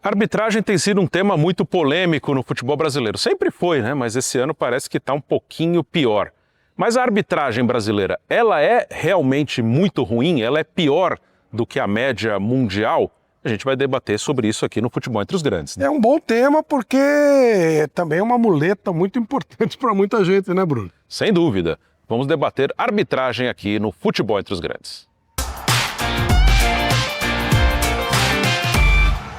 A arbitragem tem sido um tema muito polêmico no futebol brasileiro. Sempre foi, né? Mas esse ano parece que está um pouquinho pior. Mas a arbitragem brasileira, ela é realmente muito ruim? Ela é pior do que a média mundial? A gente vai debater sobre isso aqui no Futebol Entre os Grandes, né? É um bom tema porque também é uma muleta muito importante para muita gente, né, Bruno? Sem dúvida. Vamos debater arbitragem aqui no Futebol Entre os Grandes.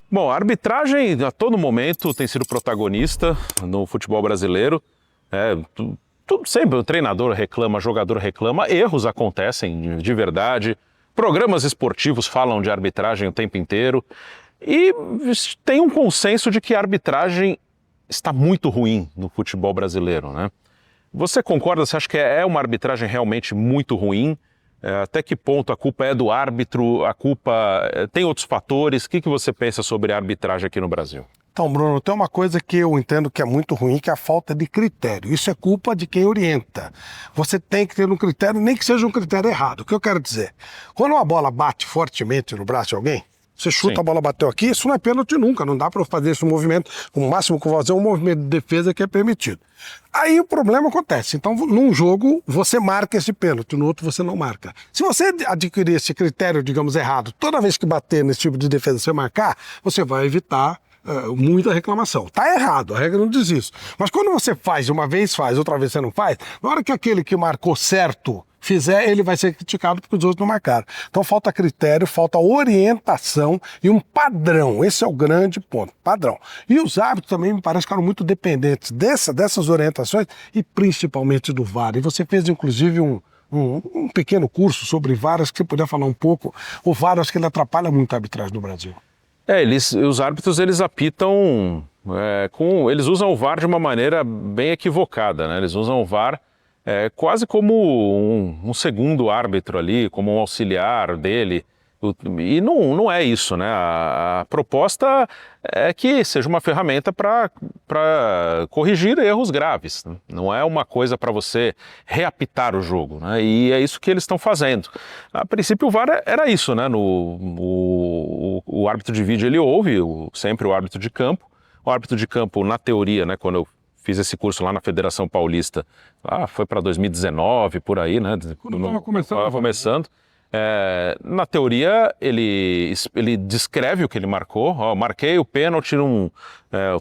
Bom, a arbitragem a todo momento tem sido protagonista no futebol brasileiro. Sempre o treinador reclama, jogador reclama, erros acontecem de verdade. Programas esportivos falam de arbitragem o tempo inteiro. E tem um consenso de que a arbitragem está muito ruim no futebol brasileiro, né? Você concorda? Você acha que é uma arbitragem realmente muito ruim? Até que ponto a culpa é do árbitro? A culpa tem outros fatores? O que você pensa sobre a arbitragem aqui no Brasil? Então, Bruno, tem uma coisa que eu entendo que é muito ruim, que é a falta de critério. Isso é culpa de quem orienta. Você tem que ter um critério, nem que seja um critério errado. O que eu quero dizer? Quando uma bola bate fortemente no braço de alguém, você chuta, Sim. A bola bateu aqui, isso não é pênalti nunca, não dá para fazer esse movimento. O máximo que eu vou fazer é um movimento de defesa que é permitido. Aí o problema acontece. Então, num jogo, você marca esse pênalti, no outro você não marca. Se você adquirir esse critério, digamos, errado, toda vez que bater nesse tipo de defesa você marcar, você vai evitar muita reclamação. Tá errado, a regra não diz isso. Mas quando você faz, uma vez faz, outra vez você não faz, na hora que aquele que marcou certo fizer, ele vai ser criticado porque os outros não marcaram. Então falta critério, falta orientação e um padrão. Esse é o grande ponto, padrão. E os árbitros também me parece que ficaram muito dependentes dessas orientações e principalmente do VAR. E você fez inclusive um pequeno curso sobre VAR, que você puder falar um pouco. O VAR, acho que ele atrapalha muito a arbitragem no Brasil. Os árbitros, eles apitam, eles usam o VAR de uma maneira bem equivocada, né? Eles usam o VAR quase como um segundo árbitro ali, como um auxiliar dele. E não é isso, né? A proposta é que seja uma ferramenta para corrigir erros graves, né? Não é uma coisa para você reapitar o jogo, né? E é isso que eles estão fazendo. A princípio o VAR era isso, né? O árbitro de vídeo ele ouve sempre o árbitro de campo. O árbitro de campo, na teoria, né? Quando eu fiz esse curso lá na Federação Paulista, foi para 2019, por aí, né? Quando estava começando. Na teoria, ele descreve o que ele marcou. Marquei o pênalti o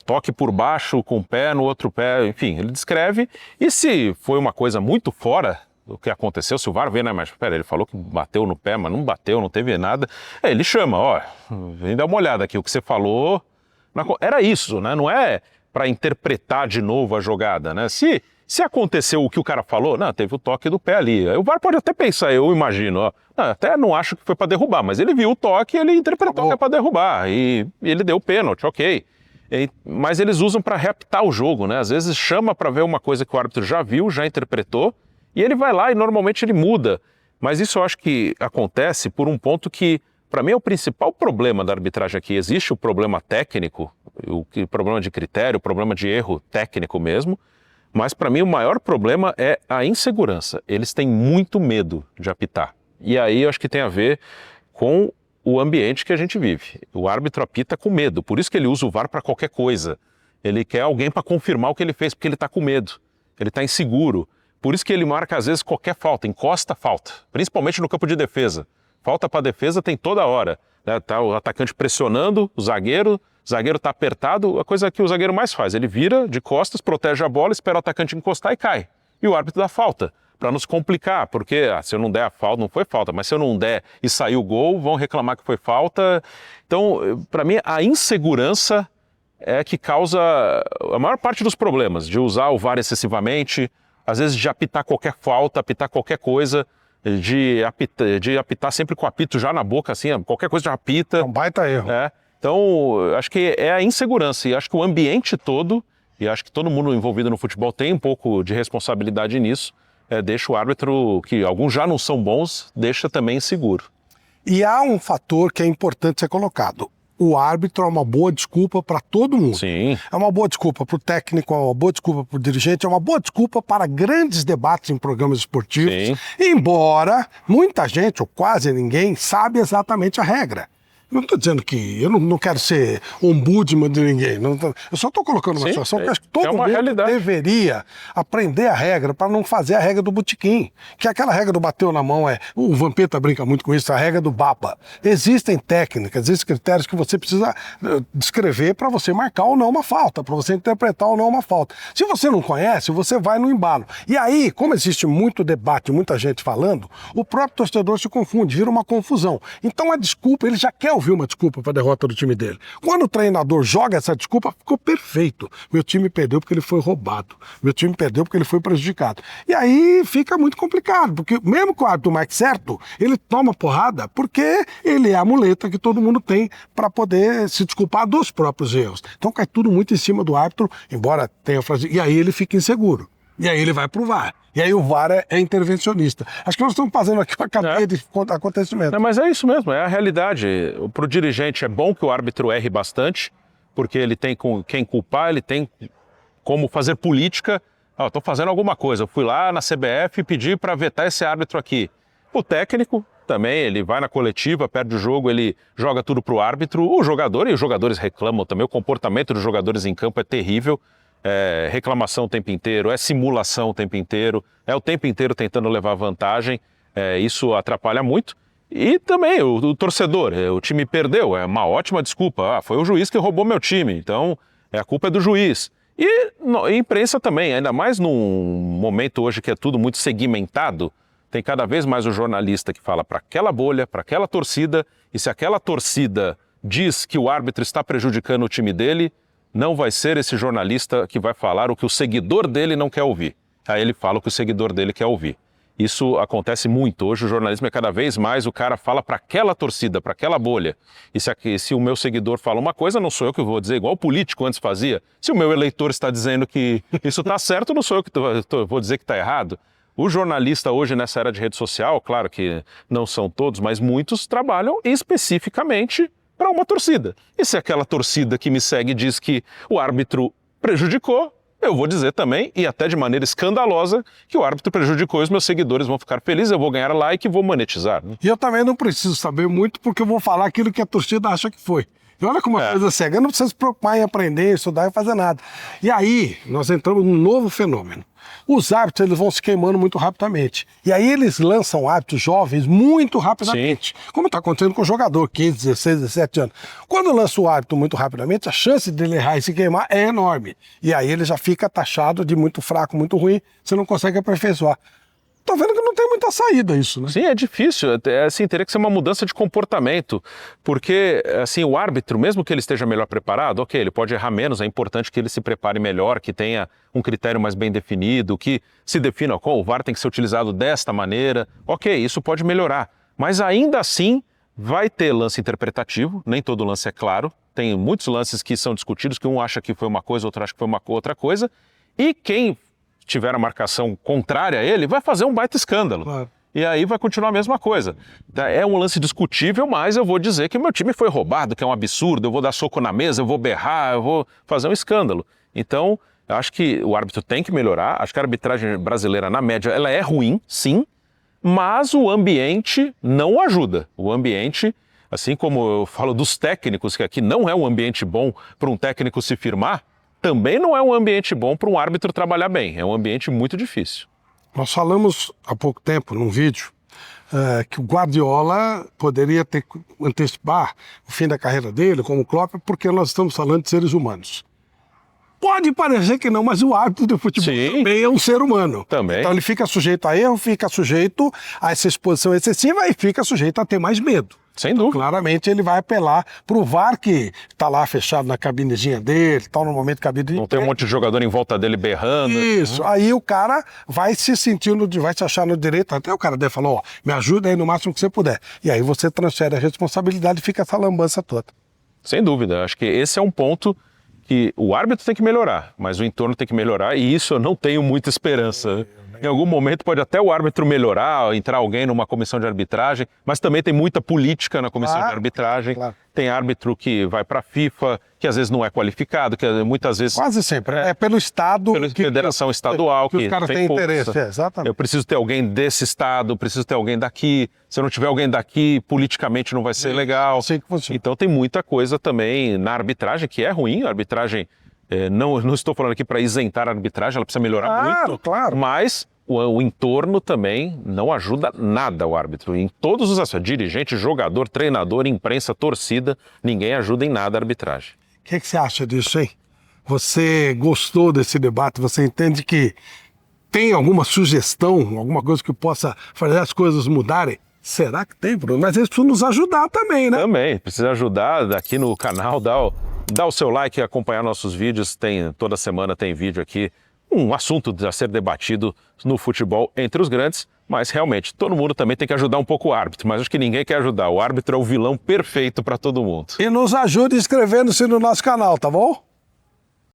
toque por baixo com o pé, no outro pé, enfim, ele descreve. E se foi uma coisa muito fora do que aconteceu, se o VAR vê, né, mas ele falou que bateu no pé, mas não bateu, não teve nada, ele chama, vem dar uma olhada aqui, o que você falou, era isso, né? Não é para interpretar de novo a jogada, né? Se aconteceu o que o cara falou, não, teve o toque do pé ali. O VAR pode até pensar, eu imagino, até não acho que foi para derrubar, mas ele viu o toque e ele interpretou que é para derrubar. E ele deu o pênalti, ok. Mas eles usam para reapitar o jogo, né? Às vezes chama para ver uma coisa que o árbitro já viu, já interpretou, e ele vai lá e normalmente ele muda. Mas isso eu acho que acontece por um ponto que, para mim, é o principal problema da arbitragem aqui. Existe o problema técnico, o problema de critério, o problema de erro técnico mesmo, mas para mim o maior problema é a insegurança. Eles têm muito medo de apitar. E aí eu acho que tem a ver com o ambiente que a gente vive. O árbitro apita com medo, por isso que ele usa o VAR para qualquer coisa. Ele quer alguém para confirmar o que ele fez, porque ele está com medo, ele está inseguro. Por isso que ele marca às vezes qualquer falta, encosta falta, principalmente no campo de defesa. Falta para defesa tem toda hora, né? Tá o atacante pressionando o zagueiro está apertado, a coisa que o zagueiro mais faz, ele vira de costas, protege a bola, espera o atacante encostar e cai. E o árbitro dá falta, para nos complicar, porque se eu não der a falta, não foi falta, mas se eu não der e sair o gol, vão reclamar que foi falta. Então, para mim, a insegurança é que causa a maior parte dos problemas, de usar o VAR excessivamente, às vezes de apitar qualquer falta, apitar qualquer coisa, de apitar sempre com o apito já na boca, assim, qualquer coisa já apita. É um baita erro. Então, acho que é a insegurança, e acho que o ambiente todo, e acho que todo mundo envolvido no futebol tem um pouco de responsabilidade nisso, deixa o árbitro, que alguns já não são bons, deixa também inseguro. E há um fator que é importante ser colocado. O árbitro é uma boa desculpa para todo mundo. Sim. É uma boa desculpa para o técnico, é uma boa desculpa para o dirigente, é uma boa desculpa para grandes debates em programas esportivos. Sim. Embora muita gente, ou quase ninguém, sabe exatamente a regra. Eu não estou dizendo que... Eu não quero ser ombudsman de ninguém. Eu só estou colocando uma situação que acho que todo mundo deveria aprender a regra para não fazer a regra do botequim. Que aquela regra do bateu na mão o Vampeta brinca muito com isso, a regra do baba. Existem técnicas, existem critérios que você precisa descrever para você marcar ou não uma falta, para você interpretar ou não uma falta. Se você não conhece, você vai no embalo. E aí, como existe muito debate, muita gente falando, o próprio torcedor se confunde, vira uma confusão. Então a desculpa, ele já quer ouvir uma desculpa para a derrota do time dele. Quando o treinador joga essa desculpa, ficou perfeito. Meu time perdeu porque ele foi roubado. Meu time perdeu porque ele foi prejudicado. E aí fica muito complicado, porque mesmo que o árbitro marque certo, ele toma porrada porque ele é a muleta que todo mundo tem para poder se desculpar dos próprios erros. Então cai tudo muito em cima do árbitro, embora tenha frase. E aí ele fica inseguro. E aí ele vai pro VAR. E aí o VAR é intervencionista. Acho que nós estamos fazendo aqui uma cadeia de acontecimentos. Mas é isso mesmo, é a realidade. Para o dirigente é bom que o árbitro erre bastante, porque ele tem com quem culpar, ele tem como fazer política. Estou fazendo alguma coisa, eu fui lá na CBF e pedi para vetar esse árbitro aqui. O técnico também, ele vai na coletiva, perde o jogo, ele joga tudo pro árbitro. O jogador, e os jogadores reclamam também, o comportamento dos jogadores em campo é terrível. É reclamação o tempo inteiro, é simulação o tempo inteiro, é o tempo inteiro tentando levar vantagem, isso atrapalha muito. E também o torcedor, o time perdeu, é uma ótima desculpa, foi o juiz que roubou meu time, então a culpa é do juiz. E a imprensa também, ainda mais num momento hoje que é tudo muito segmentado, tem cada vez mais o jornalista que fala para aquela bolha, para aquela torcida, e se aquela torcida diz que o árbitro está prejudicando o time dele, não vai ser esse jornalista que vai falar o que o seguidor dele não quer ouvir. Aí ele fala o que o seguidor dele quer ouvir. Isso acontece muito. Hoje o jornalismo é cada vez mais, o cara fala para aquela torcida, para aquela bolha. E se o meu seguidor fala uma coisa, não sou eu que vou dizer, igual o político antes fazia. Se o meu eleitor está dizendo que isso está certo, não sou eu que vou dizer que está errado. O jornalista hoje nessa era de rede social, claro que não são todos, mas muitos trabalham especificamente para uma torcida. E se aquela torcida que me segue diz que o árbitro prejudicou, eu vou dizer também, e até de maneira escandalosa, que o árbitro prejudicou e os meus seguidores vão ficar felizes, eu vou ganhar like e vou monetizar. Né? E eu também não preciso saber muito, porque eu vou falar aquilo que a torcida acha que foi. E olha como a coisa cega, eu não preciso se preocupar em aprender, estudar e fazer nada. E aí, nós entramos num novo fenômeno. Os árbitros, eles vão se queimando muito rapidamente. E aí eles lançam árbitros jovens muito rapidamente. Sim. Como está acontecendo com o jogador, 15, 16, 17 anos. Quando lança o árbitro muito rapidamente, a chance dele errar e se queimar é enorme. E aí ele já fica taxado de muito fraco, muito ruim, você não consegue aperfeiçoar. Tô vendo que não tem muita saída isso, né? Sim, é difícil. Assim, teria que ser uma mudança de comportamento. Porque, assim, o árbitro, mesmo que ele esteja melhor preparado, ok, ele pode errar menos, é importante que ele se prepare melhor, que tenha um critério mais bem definido, que se defina, o VAR tem que ser utilizado desta maneira. Ok, isso pode melhorar. Mas ainda assim, vai ter lance interpretativo, nem todo lance é claro. Tem muitos lances que são discutidos, que um acha que foi uma coisa, outro acha que foi uma outra coisa. E quem tiver a marcação contrária a ele, vai fazer um baita escândalo. Claro. E aí vai continuar a mesma coisa. É um lance discutível, mas eu vou dizer que o meu time foi roubado, que é um absurdo, eu vou dar soco na mesa, eu vou berrar, eu vou fazer um escândalo. Então, eu acho que o árbitro tem que melhorar, acho que a arbitragem brasileira, na média, ela é ruim, sim, mas o ambiente não ajuda. O ambiente, assim como eu falo dos técnicos, que aqui não é um ambiente bom para um técnico se firmar, também não é um ambiente bom para um árbitro trabalhar bem. É um ambiente muito difícil. Nós falamos há pouco tempo, num vídeo, que o Guardiola poderia ter antecipar o fim da carreira dele, como o Klopp, porque nós estamos falando de seres humanos. Pode parecer que não, mas o árbitro de futebol também é um ser humano. Também. Então ele fica sujeito a erro, fica sujeito a essa exposição excessiva e fica sujeito a ter mais medo. Sem dúvida. Então, claramente ele vai apelar pro VAR que está lá fechado na cabinezinha dele, tal, no momento cabine. Não tem um monte de jogador em volta dele berrando. Isso. Aí o cara vai se sentindo, vai se achar no direito, até o cara deve falar, ó, me ajuda aí no máximo que você puder. E aí você transfere a responsabilidade e fica essa lambança toda. Sem dúvida. Acho que esse é um ponto que o árbitro tem que melhorar, mas o entorno tem que melhorar, e isso eu não tenho muita esperança. Em algum momento pode até o árbitro melhorar, entrar alguém numa comissão de arbitragem, mas também tem muita política na comissão de arbitragem. Claro. tem árbitro que vai para a FIFA, que às vezes não é qualificado, que muitas vezes... Quase sempre. É pelo Estado... Pela federação estadual que os caras têm interesse. Exatamente. Eu preciso ter alguém desse estado, preciso ter alguém daqui. Se eu não tiver alguém daqui, politicamente não vai ser legal. Assim que funciona. Então tem muita coisa também na arbitragem, que é ruim. A arbitragem, não estou falando aqui para isentar a arbitragem, ela precisa melhorar muito. Claro. Mas o entorno também não ajuda nada o árbitro. Em todos os aspectos, dirigente, jogador, treinador, imprensa, torcida, ninguém ajuda em nada a arbitragem. O que você acha disso, hein? Você gostou desse debate? Você entende que tem alguma sugestão, alguma coisa que possa fazer as coisas mudarem? Será que tem, Bruno? Mas eles precisam nos ajudar também, né? Também, precisa ajudar aqui no canal, dá o seu like e acompanhar nossos vídeos. Toda semana tem vídeo aqui, um assunto a ser debatido no futebol entre os grandes, mas realmente todo mundo também tem que ajudar um pouco o árbitro, mas acho que ninguém quer ajudar. O árbitro é o vilão perfeito para todo mundo. E nos ajude inscrevendo-se no nosso canal, tá bom?